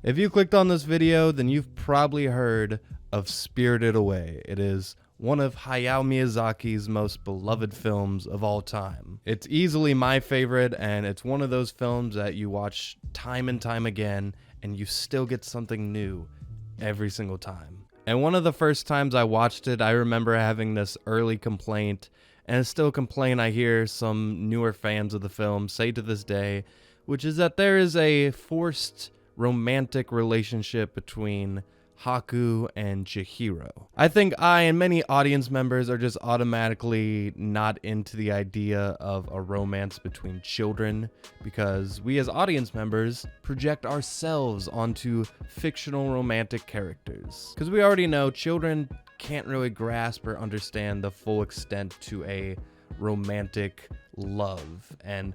If you clicked on this video, then you've probably heard of Spirited Away. It is one of Hayao Miyazaki's most beloved films of all time. It's easily my favorite, and it's one of those films that you watch time and time again, and you still get something new every single time. And one of the first times I watched it, I remember having this early complaint, and it's still a complaint I hear some newer fans of the film say to this day, which is that there is a forced romantic relationship between Haku and Chihiro. I think I and many audience members are just automatically not into the idea of a romance between children because we as audience members project ourselves onto fictional romantic characters. Because we already know children can't really grasp or understand the full extent to a romantic love, and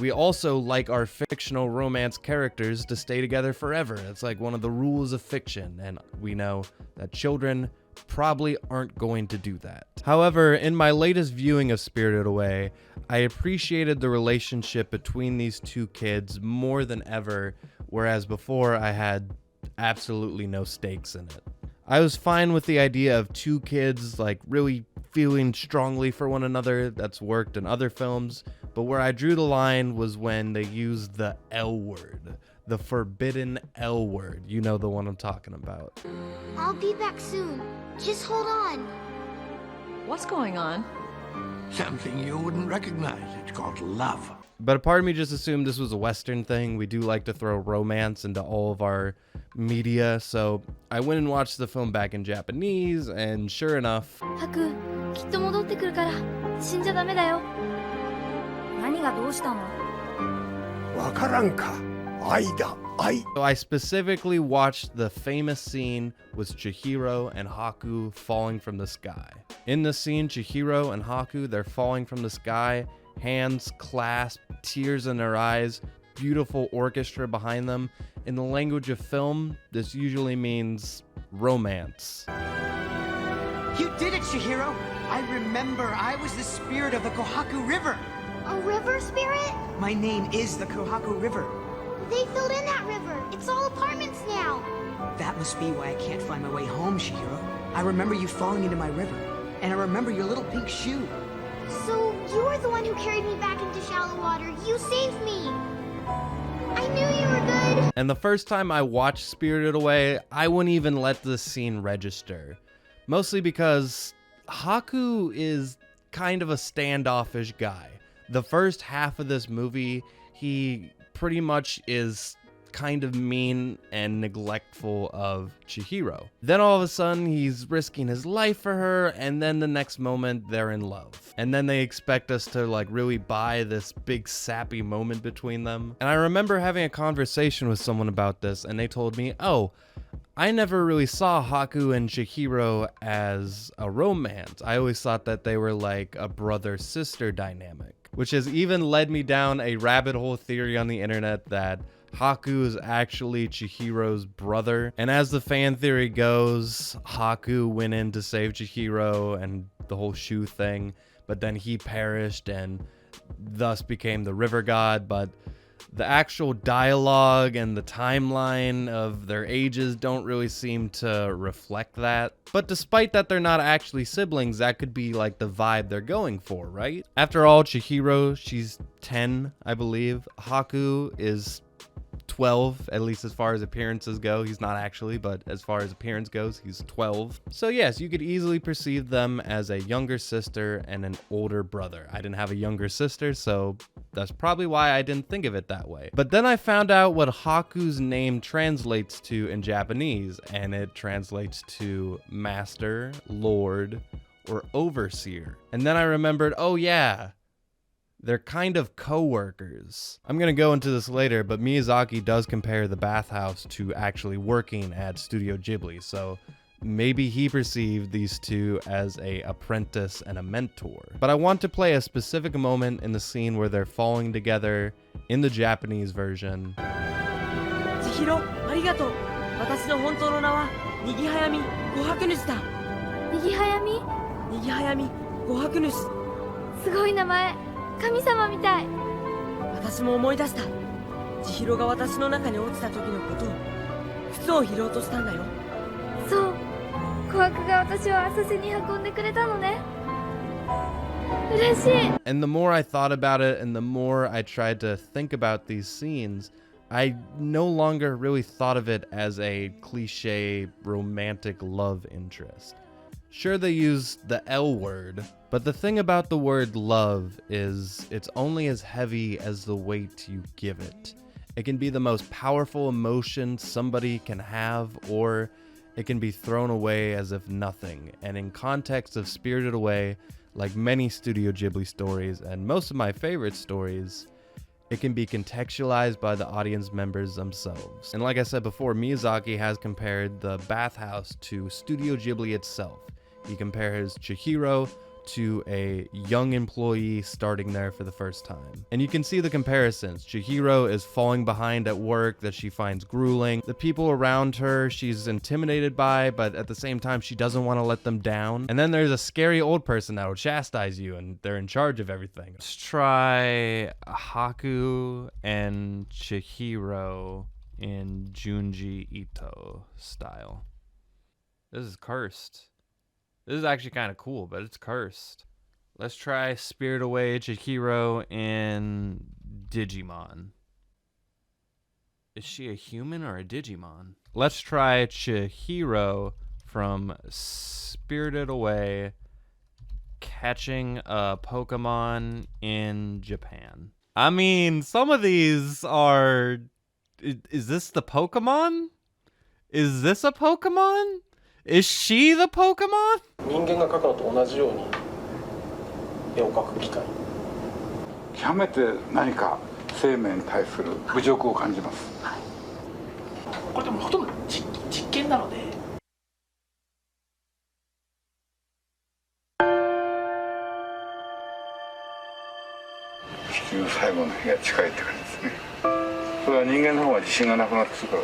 we also like our fictional romance characters to stay together forever. It's like one of the rules of fiction, and we know that children probably aren't going to do that. However, in my latest viewing of Spirited Away, I appreciated the relationship between these two kids more than ever, whereas before I had absolutely no stakes in it. I was fine with the idea of two kids like really feeling strongly for one another. That's worked in other films, but where I drew the line was when they used the L word, the forbidden L word. You know the one I'm talking about. I'll be back soon. Just hold on. What's going on? Something you wouldn't recognize. It's called love. But a part of me just assumed this was a Western thing. We do like to throw romance into all of our media, so I went and watched the film back in Japanese, and sure enough, ハク、きっと戻ってくるから死んじゃダメだよ。何がどうしたの？わからんか。愛だ、愛。 so I specifically watched the famous scene with Chihiro and Haku falling from the sky. In the scene, Chihiro and Haku, they're falling from the sky, hands clasped, tears in their eyes, beautiful orchestra behind them. In the language of film, this usually means romance. You did it, Chihiro! I remember I was the spirit of the Kohaku River! A river spirit? My name is the Kohaku River. They filled in that river. It's all apartments now. That must be why I can't find my way home, Chihiro. I remember you falling into my river, and I remember your little pink shoe. So you were the one who carried me back into shallow water. You saved me. I knew you were good. And the first time I watched Spirited Away, I wouldn't even let this scene register. Mostly because Haku is kind of a standoffish guy. The first half of this movie, he pretty much is kind of mean and neglectful of Chihiro. Then all of a sudden he's risking his life for her, and then the next moment they're in love. And then they expect us to like really buy this big sappy moment between them. And I remember having a conversation with someone about this, and they told me, oh, I never really saw Haku and Chihiro as a romance. I always thought that they were like a brother-sister dynamic, which has even led me down a rabbit hole theory on the internet that Haku is actually Chihiro's brother. And as the fan theory goes, Haku went in to save Chihiro and the whole shoe thing, but then he perished and thus became the river god. But the actual dialogue and the timeline of their ages don't really seem to reflect that. But despite that they're not actually siblings, that could be like the vibe they're going for, right? After all, Chihiro, she's 10, I believe. Haku is 12, at least as far as appearances go. He's not actually, but as far as appearance goes, he's 12. So yes, you could easily perceive them as a younger sister and an older brother. I didn't have a younger sister, so that's probably why I didn't think of it that way. But then I found out what Haku's name translates to in Japanese, and it translates to master, lord, or overseer. And then I remembered, oh yeah, they're kind of co-workers. I'm gonna go into this later, but Miyazaki does compare the bathhouse to actually working at Studio Ghibli, so maybe he perceived these two as a apprentice and a mentor. But I want to play a specific moment in the scene where they're falling together in the Japanese version. 千尋、ありがとう。私の本当の名はにぎはやみ琥珀主だ。にぎはやみ？にぎはやみ琥珀主。すごい名前。神様みたい。私も思い出した。千尋が私の中に落ちた時のことを。靴を拾おうとしたんだよ。そう、琥珀が私を浅瀬に運んでくれたのね。嬉しい。 And the more I thought about it and the more I tried to think about these scenes, I no longer really thought of it as a cliche romantic love interest. Sure, they use the L word, but the thing about the word love is it's only as heavy as the weight you give it. It can be the most powerful emotion somebody can have, or it can be thrown away as if nothing. And in context of Spirited Away, like many Studio Ghibli stories and most of my favorite stories, it can be contextualized by the audience members themselves. And like I said before, Miyazaki has compared the bathhouse to Studio Ghibli itself. He compares Chihiro to a young employee starting there for the first time. And you can see the comparisons. Chihiro is falling behind at work that she finds grueling. The people around her she's intimidated by, but at the same time she doesn't want to let them down. And then there's a scary old person that will chastise you and they're in charge of everything. Let's try Haku and Chihiro in Junji Ito style. This is cursed. This is actually kind of cool, but it's cursed. Let's try Spirit Away Chihiro in Digimon. Is she a human or a Digimon? Let's try Chihiro from Spirited Away catching a Pokemon in Japan. I mean, some of these are... Is this the Pokemon? Is this a Pokemon? Is she the Pokemon? 人間が描くのと同じように絵を描く機械。極めて何か生命に対する侮辱を感じます。これでもほとんど実験なので。地球最後の日が近いって感じですね。それは人間の方が自信がなくなってくるから。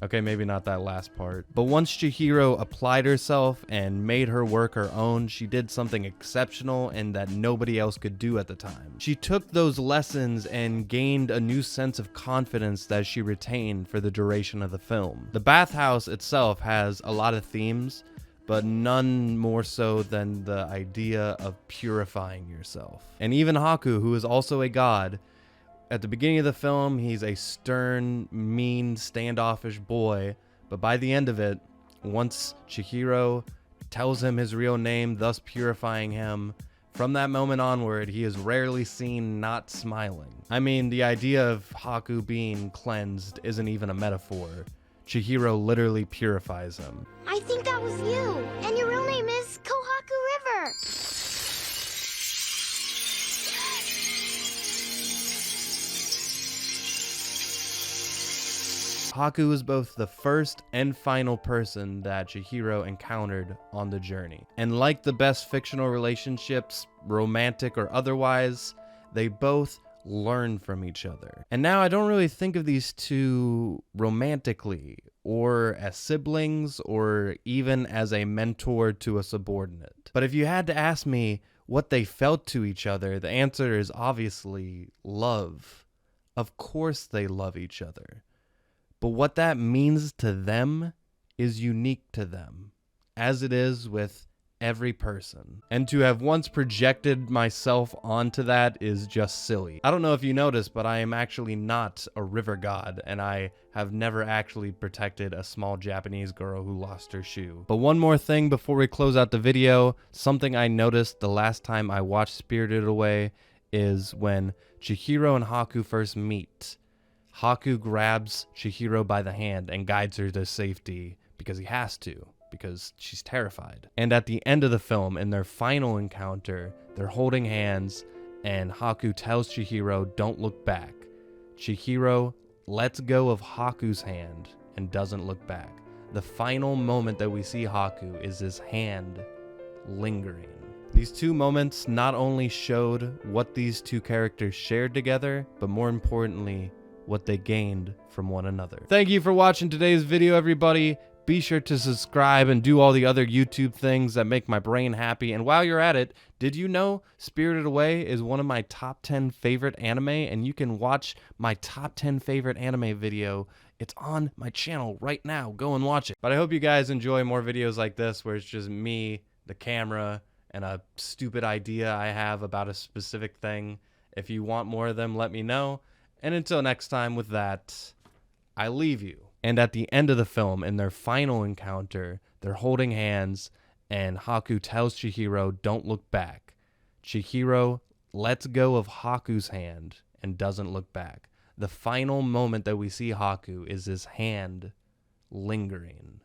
Okay, maybe not that last part. But once Chihiro applied herself and made her work her own, she did something exceptional and that nobody else could do at the time. She took those lessons and gained a new sense of confidence that she retained for the duration of the film. The bathhouse itself has a lot of themes, but none more so than the idea of purifying yourself. And even Haku, who is also a god, at the beginning of the film, he's a stern, mean, standoffish boy, but by the end of it, once Chihiro tells him his real name, thus purifying him, from that moment onward, he is rarely seen not smiling. I mean, the idea of Haku being cleansed isn't even a metaphor. Chihiro literally purifies him. I think that was you. And your real name is Kohaku River. Haku is both the first and final person that Chihiro encountered on the journey. And like the best fictional relationships, romantic or otherwise, they both learn from each other. And now I don't really think of these two romantically or as siblings or even as a mentor to a subordinate. But if you had to ask me what they felt to each other, the answer is obviously love. Of course they love each other. But what that means to them is unique to them, as it is with every person. And to have once projected myself onto that is just silly. I don't know if you noticed, but I am actually not a river god, and I have never actually protected a small Japanese girl who lost her shoe. But one more thing before we close out the video, something I noticed the last time I watched Spirited Away is when Chihiro and Haku first meet. Haku grabs Chihiro by the hand and guides her to safety because he has to, because she's terrified. And at the end of the film, in their final encounter, they're holding hands and Haku tells Chihiro, don't look back. Chihiro lets go of Haku's hand and doesn't look back. The final moment that we see Haku is his hand lingering. These two moments not only showed what these two characters shared together, but more importantly, what they gained from one another. Thank you for watching today's video, everybody. Be sure to subscribe and do all the other YouTube things that make my brain happy. And while you're at it, did you know Spirited Away is one of my top 10 favorite anime? And you can watch my top 10 favorite anime video. It's on my channel right now. Go and watch it. But I hope you guys enjoy more videos like this where it's just me, the camera, and a stupid idea I have about a specific thing. If you want more of them, let me know. And until next time, with that, I leave you. And at the end of the film, in their final encounter, they're holding hands, and Haku tells Chihiro, don't look back. Chihiro lets go of Haku's hand and doesn't look back. The final moment that we see Haku is his hand lingering.